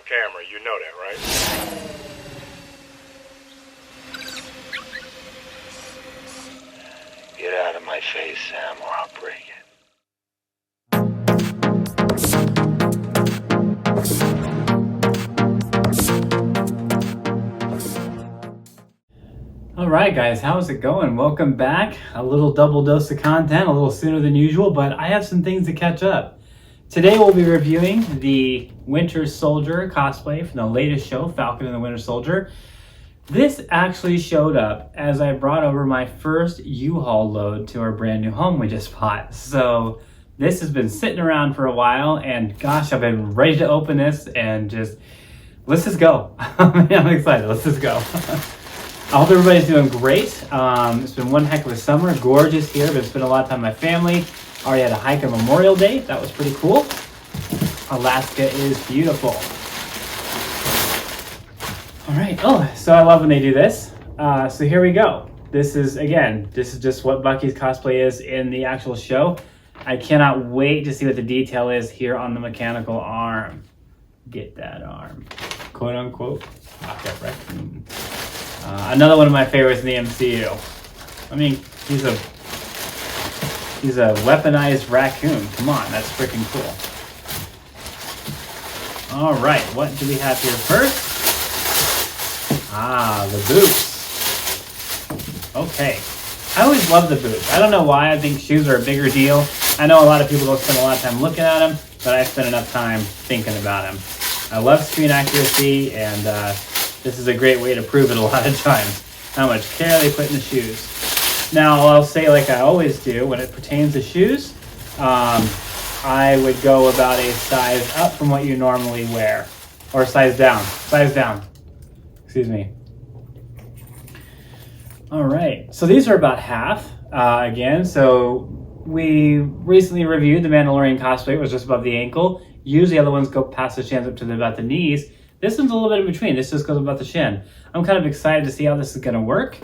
camera, you know that, right? Get out of my face, Sam, or I'll break it. Alright guys, how's it going? Welcome back. A little double dose of content, a little sooner than usual, but I have some things to catch up. Today we'll be reviewing the Winter Soldier cosplay from the latest show, Falcon and the Winter Soldier. This actually showed up as I brought over my first U-Haul load to our brand new home we just bought. So this has been sitting around for a while, and gosh, I've been ready to open this and let's just go. I'm excited, let's just go. I hope everybody's doing great. It's been one heck of a summer, gorgeous here, but it's been a lot of time with my family. Already had a hike on Memorial Day, that was pretty cool. Alaska is beautiful. All right, so I love when they do this. So here we go. This is just what Bucky's cosplay is in the actual show. I cannot wait to see what the detail is here on the mechanical arm. Get that arm, quote unquote, pocket raccoon. Another one of my favorites in the MCU. I mean, he's a weaponized raccoon. Come on, that's freaking cool. All right, what do we have here first? The boots. Okay, I always love the boots. I don't know why. I think shoes are a bigger deal. I know a lot of people don't spend a lot of time looking at them, but I spend enough time thinking about them. I love screen accuracy, and this is a great way to prove it a lot of times, how much care they put in the shoes. Now, I'll say like I always do, when it pertains to shoes, I would go about a size up from what you normally wear. Or size down. Excuse me. All right, so these are about half, again. So we recently reviewed the Mandalorian cosplay. It was just above the ankle. Usually other ones go past the shins up to about the knees. This one's a little bit in between. This just goes about the shin. I'm kind of excited to see how this is going to work.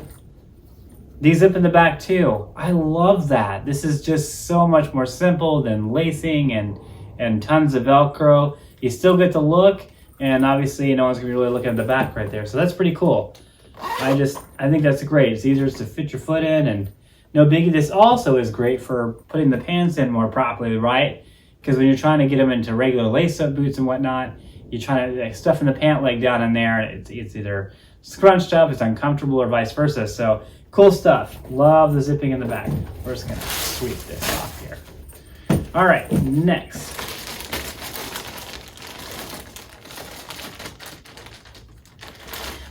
These zip in the back too. I love that. This is just so much more simple than lacing and tons of Velcro. You still get the look, and obviously no one's going to be really looking at the back right there. So that's pretty cool. I think that's great. It's easier to fit your foot in, and no biggie. This also is great for putting the pants in more properly, right? Because when you're trying to get them into regular lace-up boots and whatnot, you're trying to stuff in the pant leg down in there, and it's either scrunched up, it's uncomfortable, or vice versa. So cool stuff. Love the zipping in the back. We're just gonna sweep this off here. All right, next.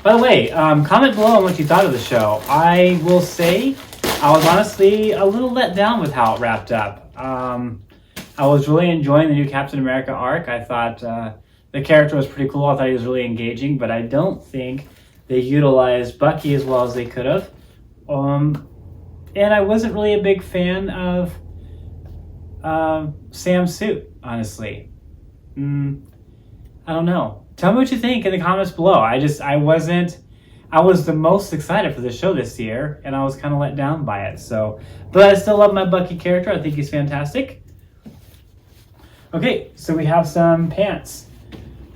By the way, comment below on what you thought of the show. I will say I was honestly a little let down with how it wrapped up. I was really enjoying the new Captain America arc. I thought the character was pretty cool. I thought he was really engaging, but I don't think they utilized Bucky as well as they could have. And I wasn't really a big fan of Sam's suit, honestly. I don't know. Tell me what you think in the comments below. I was the most excited for the show this year, and I was kind of let down by it. But I still love my Bucky character. I think he's fantastic. Okay, so we have some pants.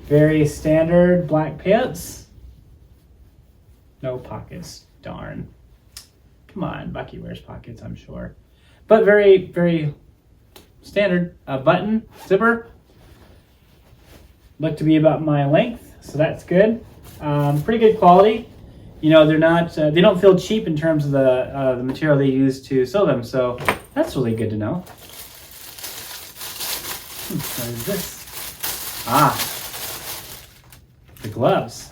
Very standard black pants. No pockets, darn. Come on, Bucky wears pockets, I'm sure. But very, very standard. Button, zipper. Look to be about my length, so that's good. Pretty good quality. You know, they're not. They don't feel cheap in terms of the material they use to sew them, so that's really good to know. What is this? The gloves.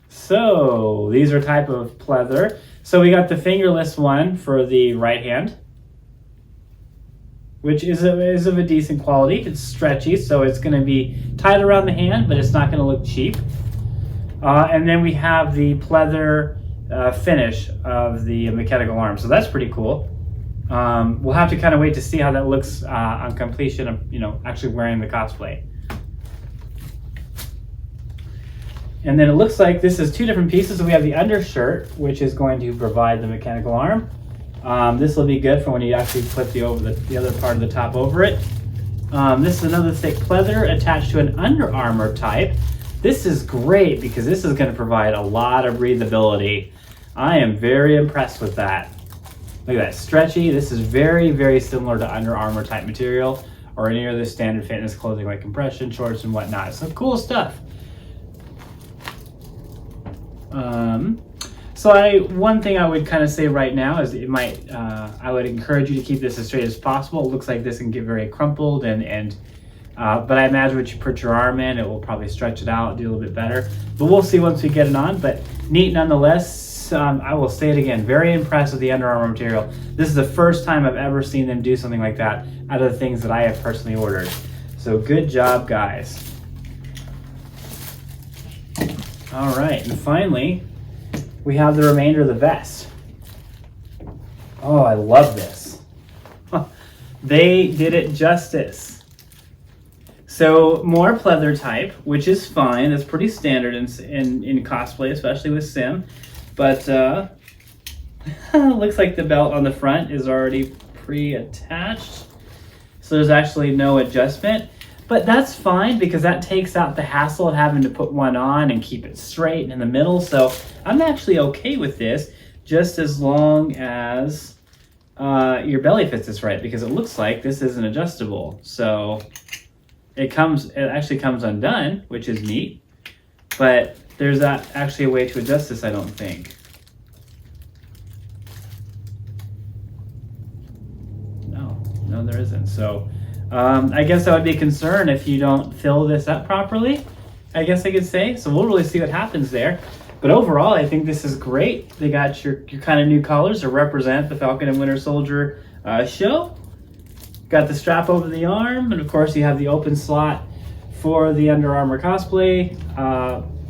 So these are type of pleather. So we got the fingerless one for the right hand, which is of a decent quality. It's stretchy, so it's going to be tight around the hand, but it's not going to look cheap. And then we have the pleather finish of the mechanical arm, so that's pretty cool. We'll have to kind of wait to see how that looks on completion of actually wearing the cosplay. And then it looks like this is two different pieces. So we have the undershirt, which is going to provide the mechanical arm. This will be good for when you actually put the other part of the top over it. This is another thick pleather attached to an Under Armour type. This is great because this is going to provide a lot of breathability. I am very impressed with that. Look at that, stretchy. This is very, very similar to Under Armour type material or any other standard fitness clothing like compression shorts and whatnot. So cool stuff. One thing I would kind of say right now is it might, I would encourage you to keep this as straight as possible. It looks like this can get very crumpled but I imagine when you put your arm in, it will probably stretch it out, do a little bit better. But we'll see once we get it on, but neat nonetheless. I will say it again, very impressed with the Under Armour material. This is the first time I've ever seen them do something like that out of the things that I have personally ordered. So good job, guys. All right, and finally, we have the remainder of the vest. Oh, I love this. They did it justice. So more pleather type, which is fine. That's pretty standard in cosplay, especially with sim. But looks like the belt on the front is already pre-attached. So there's actually no adjustment. But that's fine because that takes out the hassle of having to put one on and keep it straight and in the middle. So I'm actually okay with this just as long as your belly fits this right, because it looks like this isn't adjustable. So it actually comes undone, which is neat. But there's not actually a way to adjust this, I don't think. No, there isn't. So I guess I would be concerned if you don't fill this up properly, I guess I could say. So we'll really see what happens there. But overall, I think this is great. They got your kind of new colors to represent the Falcon and Winter Soldier show. Got the strap over the arm, and of course you have the open slot for the Under Armour cosplay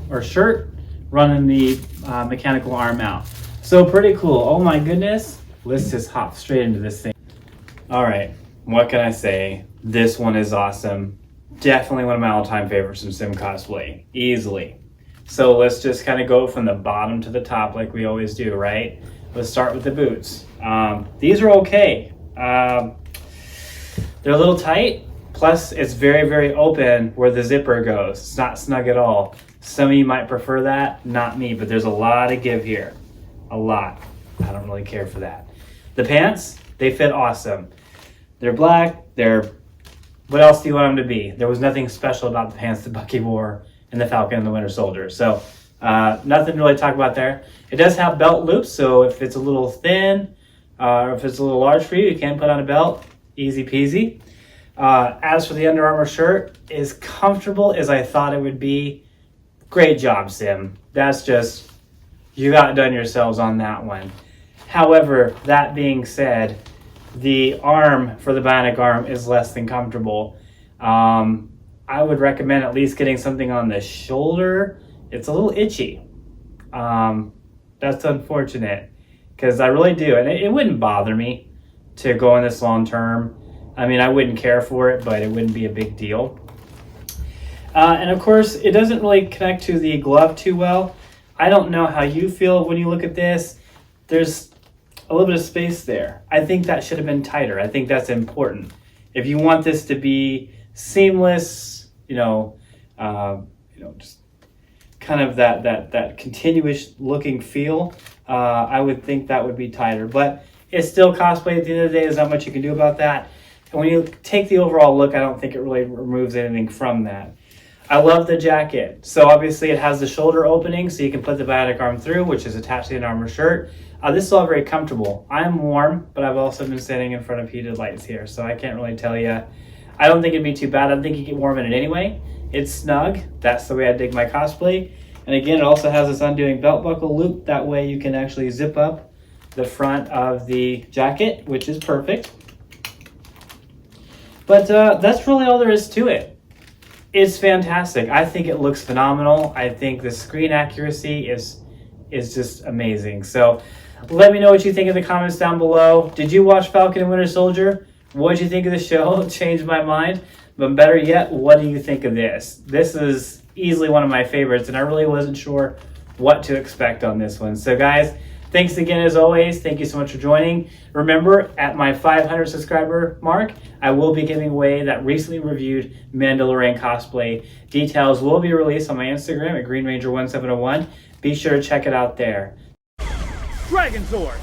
or shirt, running the mechanical arm out. So pretty cool. Oh my goodness. Let's just hop straight into this thing. All right, what can I say? This one is awesome. Definitely one of my all-time favorites from SimCosplay, easily. So let's just kind of go from the bottom to the top like we always do, right? Let's start with the boots. These are okay. They're a little tight, plus it's very, very open where the zipper goes. It's not snug at all. Some of you might prefer that, not me, but there's a lot of give here. A lot. I don't really care for that. The pants, they fit awesome. They're black, what else do you want them to be? There was nothing special about the pants that Bucky wore in the Falcon and the Winter Soldier. So nothing to really talk about there. It does have belt loops, so if it's a little thin, or if it's a little large for you, you can put on a belt. Easy peasy. As for the Under Armour shirt, as comfortable as I thought it would be. Great job, Sim. That's just, you outdone yourselves on that one. However, that being said, the arm for the bionic arm is less than comfortable. I would recommend at least getting something on the shoulder. It's a little itchy. That's unfortunate, because I really do, and it wouldn't bother me to go on this long term. I mean, I wouldn't care for it, but it wouldn't be a big deal. And of course, it doesn't really connect to the glove too well. I don't know how you feel when you look at this. There's a little bit of space there. I think that should have been tighter. I think that's important. If you want this to be seamless, just kind of that continuous looking feel, I would think that would be tighter. But it's still cosplay at the end of the day. There's not much you can do about that. And when you take the overall look, I don't think it really removes anything from that. I love the jacket. So obviously it has the shoulder opening, so you can put the bionic arm through, which is attached to an armor shirt. This is all very comfortable. I'm warm, but I've also been standing in front of heated lights here, so I can't really tell you. I don't think it'd be too bad. I think you get warm in it anyway. It's snug. That's the way I dig my cosplay. And again, it also has this undoing belt buckle loop. That way you can actually zip up the front of the jacket, which is perfect. But that's really all there is to it. It's fantastic. I think it looks phenomenal. I think the screen accuracy is just amazing. So let me know what you think in the comments down below. Did you watch Falcon and Winter Soldier? What did you think of the show? It changed my mind. But better yet, what do you think of this? This is easily one of my favorites, and I really wasn't sure what to expect on this one. So guys, Thanks again as always. Thank you so much for joining. Remember, at my 500 subscriber mark, I will be giving away that recently reviewed Mandalorian cosplay. Details will be released on my Instagram at GreenRanger1701. Be sure to check it out there. Dragon Sword!